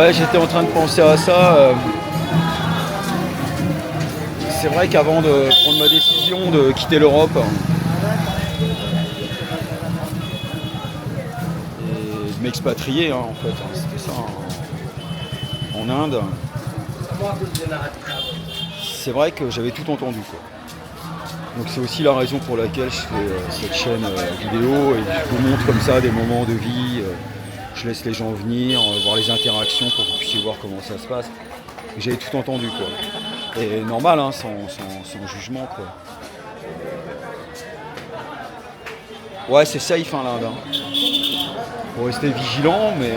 Ouais, j'étais en train de penser à ça. C'est vrai qu'avant de prendre ma décision de quitter l'Europe et de m'expatrier, en fait, c'était ça, en Inde, c'est vrai que j'avais tout entendu, quoi. Donc c'est aussi la raison pour laquelle je fais cette chaîne vidéo et je vous montre comme ça des moments de vie. Je laisse les gens venir, voir les interactions pour que vous puissiez voir comment ça se passe. J'avais tout entendu, quoi. Et normal, hein, sans jugement, quoi. Ouais, c'est safe, hein, l'Inde. Hein. Faut rester vigilant, mais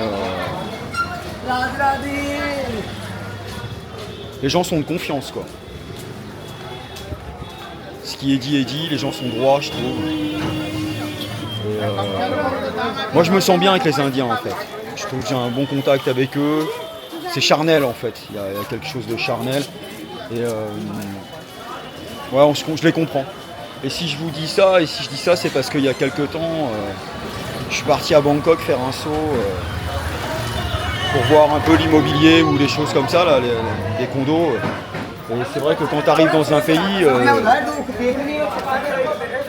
les gens sont de confiance, quoi. Ce qui est dit, les gens sont droits, je trouve. Et, moi, je me sens bien avec les Indiens, en fait. Je trouve que j'ai un bon contact avec eux. C'est charnel, en fait. Il y a quelque chose de charnel. Et ouais, je les comprends. Et si je vous dis ça, et si je dis ça, c'est parce qu'il y a quelques temps, je suis parti à Bangkok faire un saut pour voir un peu l'immobilier ou des choses comme ça, là, les condos. Et c'est vrai que quand tu arrives dans un pays,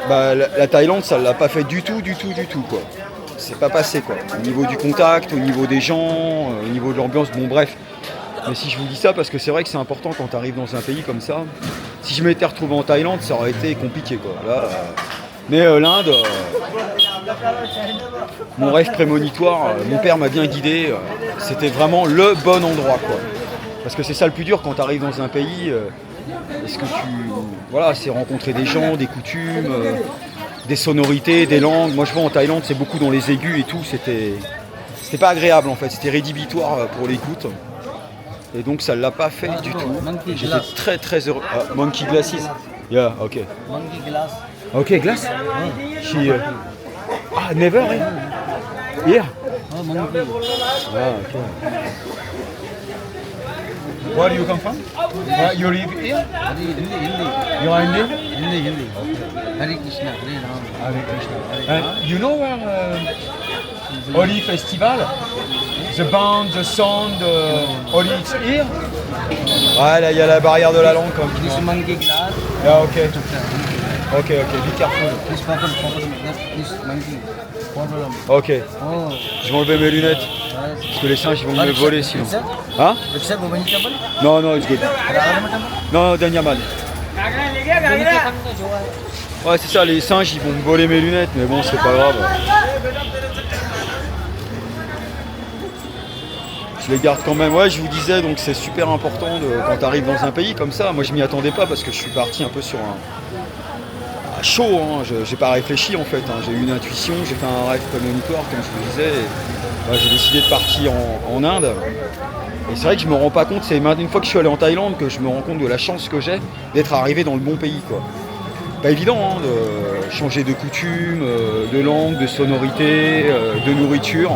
la Thaïlande, ça ne l'a pas fait du tout, quoi. C'est pas passé, quoi. Au niveau du contact, au niveau des gens, au niveau de l'ambiance, bon bref. Mais si je vous dis ça, parce que c'est vrai que c'est important quand tu arrives dans un pays comme ça. Si je m'étais retrouvé en Thaïlande, ça aurait été compliqué, quoi. Là, mais l'Inde, mon rêve prémonitoire, mon père m'a bien guidé. C'était vraiment le bon endroit, quoi. Parce que c'est ça le plus dur quand tu arrives dans un pays. Est-ce que voilà, c'est rencontrer des gens, des coutumes, des sonorités, des langues. Moi, je vois en Thaïlande, c'est beaucoup dans les aigus et tout. C'était pas agréable, en fait. C'était rédhibitoire pour l'écoute. Et donc, ça ne l'a pas fait du tout. J'étais très, très heureux. Monkey Glasses. Yeah, ok. Monkey glass. Ok, glass. Never. Yeah. Oh, monkey. Okay. Where do you come from? You live here? Hindi. You are Indian? Hindi. Hare Krishna, Hare Ram. Hare Krishna. You know where Holi Festival? The band, the sound, Holi, it's here? Ouais, là, il y a la barrière de la langue, comme tu This dis. monkey glass. Yeah, ok. Ok, be careful. This bottle, this monkey. Bottle. Ok, Oh. je vais enlever mes lunettes. Parce que les singes ils vont me voler sinon. Hein? Riksha Govani Temple? Non, it's good. Radharama Temple? Non, Danyaman. Ouais, c'est ça, les singes ils vont me voler mes lunettes, mais bon, c'est pas grave. Je les garde quand même. Ouais, je vous disais, donc c'est super important quand tu arrives dans un pays comme ça. Moi, je m'y attendais pas parce que je suis parti un peu sur un chaud. Hein. J'ai pas réfléchi en fait. Hein. J'ai eu une intuition, j'ai fait un rêve prémonitoire, comme je vous disais. Et, j'ai décidé de partir en Inde. Et c'est vrai que je me rends pas compte. C'est une fois que je suis allé en Thaïlande que je me rends compte de la chance que j'ai d'être arrivé dans le bon pays, quoi. Pas évident hein, de changer de coutumes, de langue, de sonorité, de nourriture.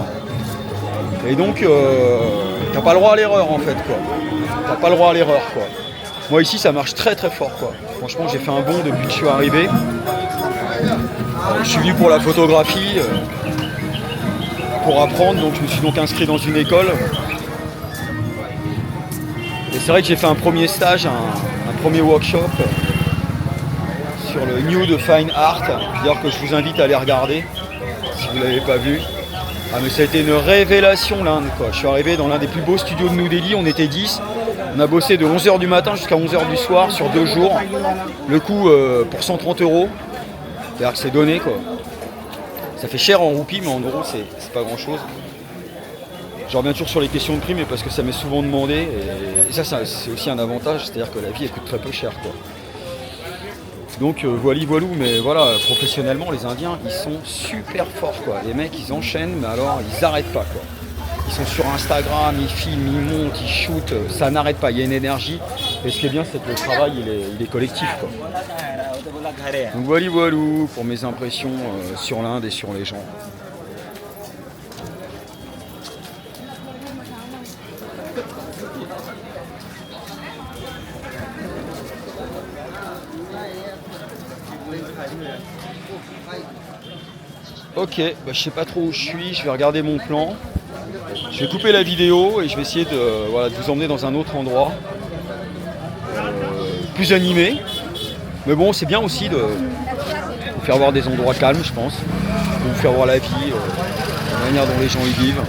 Et donc, t'as pas le droit à l'erreur en fait, quoi. T'as pas le droit à l'erreur, quoi. Moi ici, ça marche très très fort, quoi. Franchement, j'ai fait un bond depuis que je suis arrivé. Je suis venu pour la photographie, pour apprendre. Donc, je me suis donc inscrit dans une école. Et c'est vrai que j'ai fait un premier stage, un premier workshop sur le New Fine Art. D'ailleurs que je vous invite à aller regarder si vous ne l'avez pas vu. Ah mais ça a été une révélation l'Inde, quoi. Je suis arrivé dans l'un des plus beaux studios de New Delhi, on était 10. On a bossé de 11h du matin jusqu'à 11h du soir sur 2 jours. Le coût pour 130 €. C'est-à-dire que c'est donné, quoi. Ça fait cher en roupies, mais en euros c'est pas grand chose. Je reviens toujours sur les questions de prix, mais parce que ça m'est souvent demandé. Et ça c'est aussi un avantage, c'est-à-dire que la vie elle coûte très peu cher, quoi. Donc voilou, mais voilà, professionnellement les Indiens ils sont super forts, quoi. Les mecs ils enchaînent, mais alors ils arrêtent pas, quoi. Ils sont sur Instagram, ils filment, ils montent, ils shootent, ça n'arrête pas, il y a une énergie. Et ce qui est bien c'est que le travail il est collectif, quoi. Donc voilou pour mes impressions sur l'Inde et sur les gens. Ok, je sais pas trop où je suis, je vais regarder mon plan. Je vais couper la vidéo et je vais essayer de, voilà, de vous emmener dans un autre endroit plus animé. Mais bon, c'est bien aussi de vous faire voir des endroits calmes, je pense, de vous faire voir la vie, la manière dont les gens y vivent.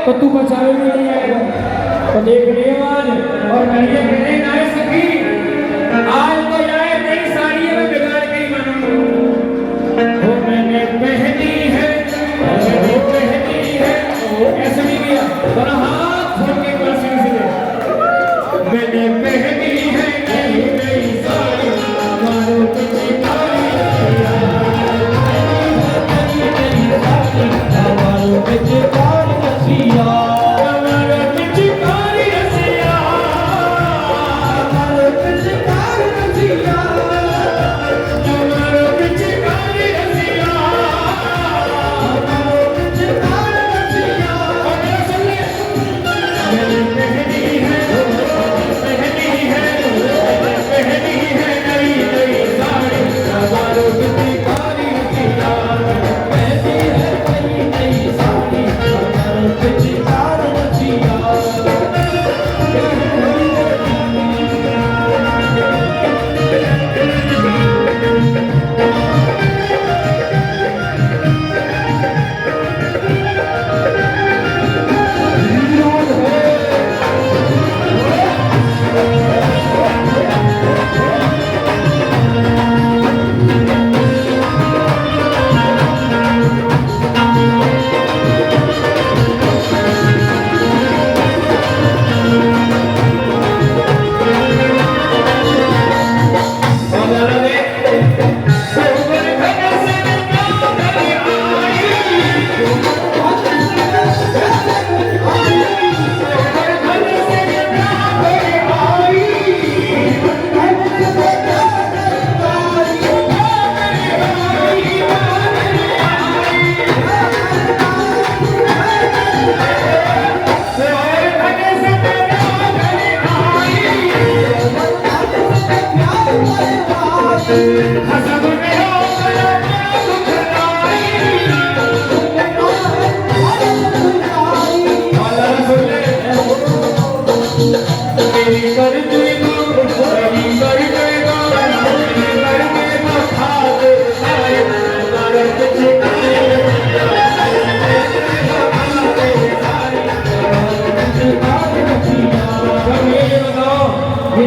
तो तू बचावे में नहीं आएगा तो देख लेवान और कहिए कहने नाय सखी आज तो जाए तेरी साड़ी में बिगाड़ के ही बनूं वो मैंने पहनी है ऐसे नहीं किया बड़ा हाथ छोड़ के बस से मैंने पहनी है नई साड़ी मारो तुझे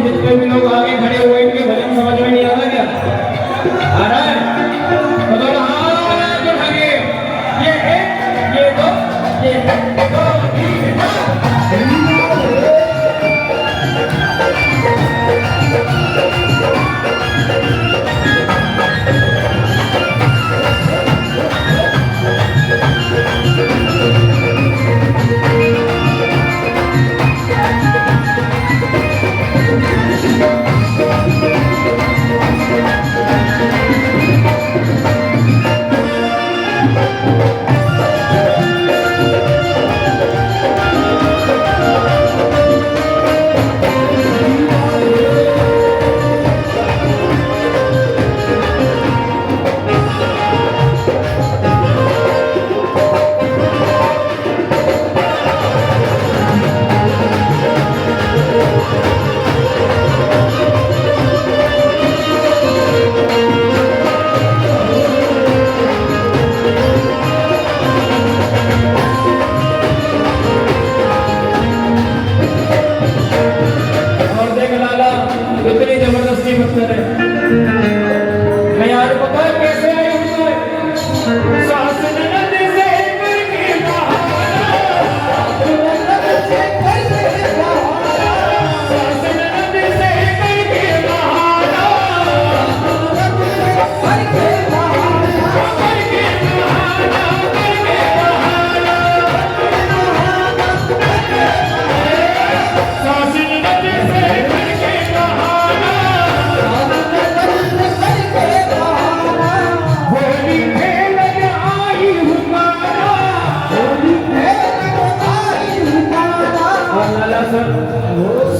जितने भी लोग आगे खड़े हुए इनके भजन समझ में नहीं आ रहा क्या आ रहा है तो दोनों हाथ उठाइए ये एक ये दो ये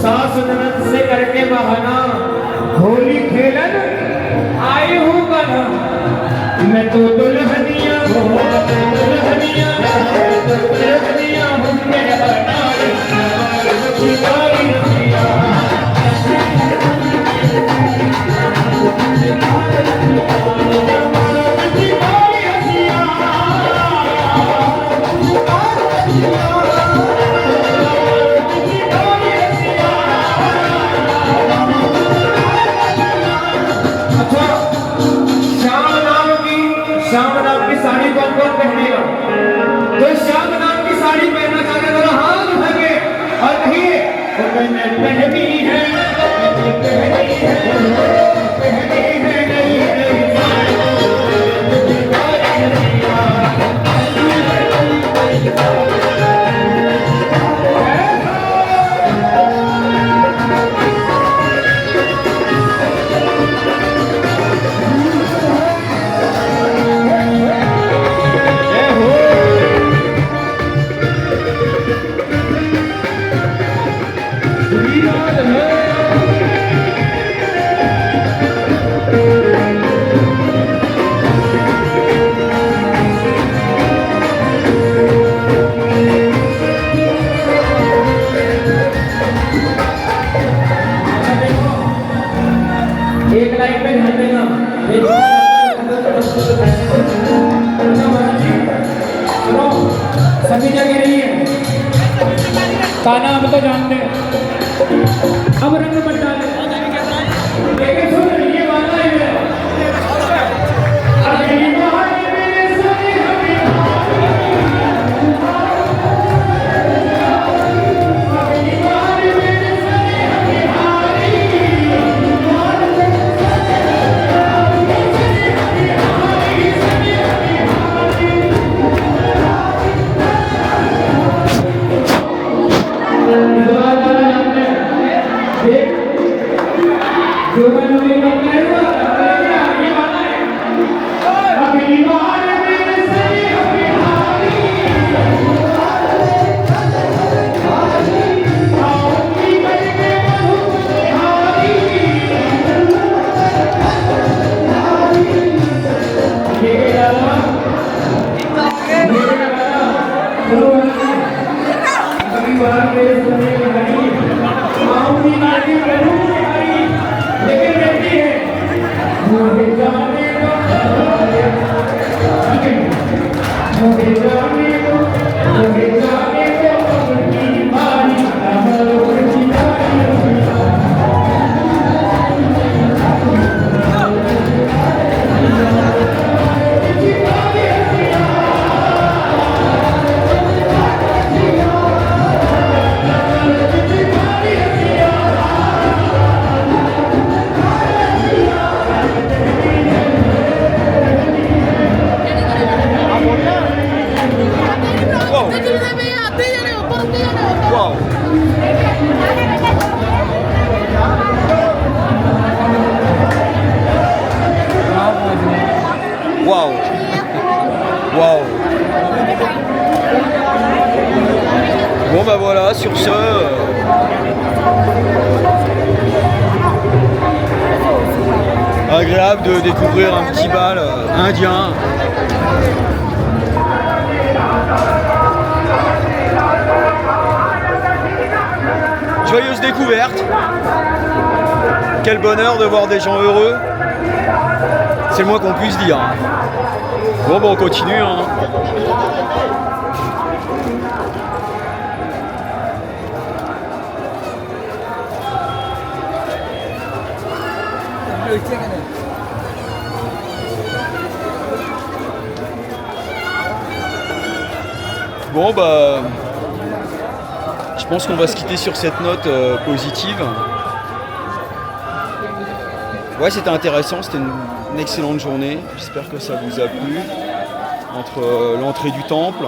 सास ननद से करके बहाना होली खेलन आई हूँ गाना मैं तो दुल्हनिया दुल्हनिया दुल्हनिया हूँ मेरा श्याम नाम की साड़ी कौन कौन पहनेगा? तो श्याम नाम की साड़ी पहनना चाहते तो हाथ उठाइए और कहिए मैंने पहनी है पहनी है पहनी है नहीं एक लाइन पे ध्यान देना सभी जगह नहीं है ताना हम तो जानते हैं अब रंग मत डाले लेकिन सुन ये बात है अगली बार मेरे सने Waouh. Waouh. Bon bah voilà, sur ce... agréable de découvrir un petit bal indien. Joyeuse découverte. Quel bonheur de voir des gens heureux. C'est le moins qu'on puisse dire. Bon, on continue. Hein. Bon, bah, je pense qu'on va se quitter sur cette note positive. Ouais, c'était intéressant, c'était une excellente journée. J'espère que ça vous a plu. Entre l'entrée du temple,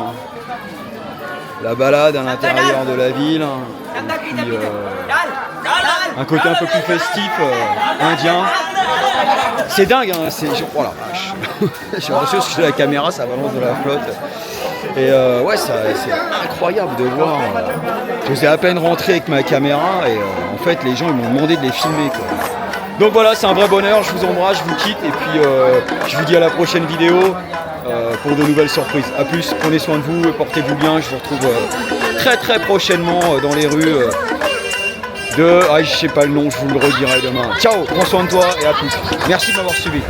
la balade à l'intérieur de la ville, et puis un côté un peu plus festif, indien. C'est dingue, hein, oh la vache. J'ai l'impression que la caméra, ça balance de la flotte. Et ouais, c'est incroyable de voir. Je faisais à peine rentrer avec ma caméra et en fait les gens ils m'ont demandé de les filmer, quoi. Donc voilà, c'est un vrai bonheur, je vous embrasse, je vous quitte et puis je vous dis à la prochaine vidéo pour de nouvelles surprises. A plus, prenez soin de vous, portez-vous bien, je vous retrouve très prochainement dans les rues je sais pas le nom, je vous le redirai demain. Ciao, prends soin de toi et à plus. Merci de m'avoir suivi.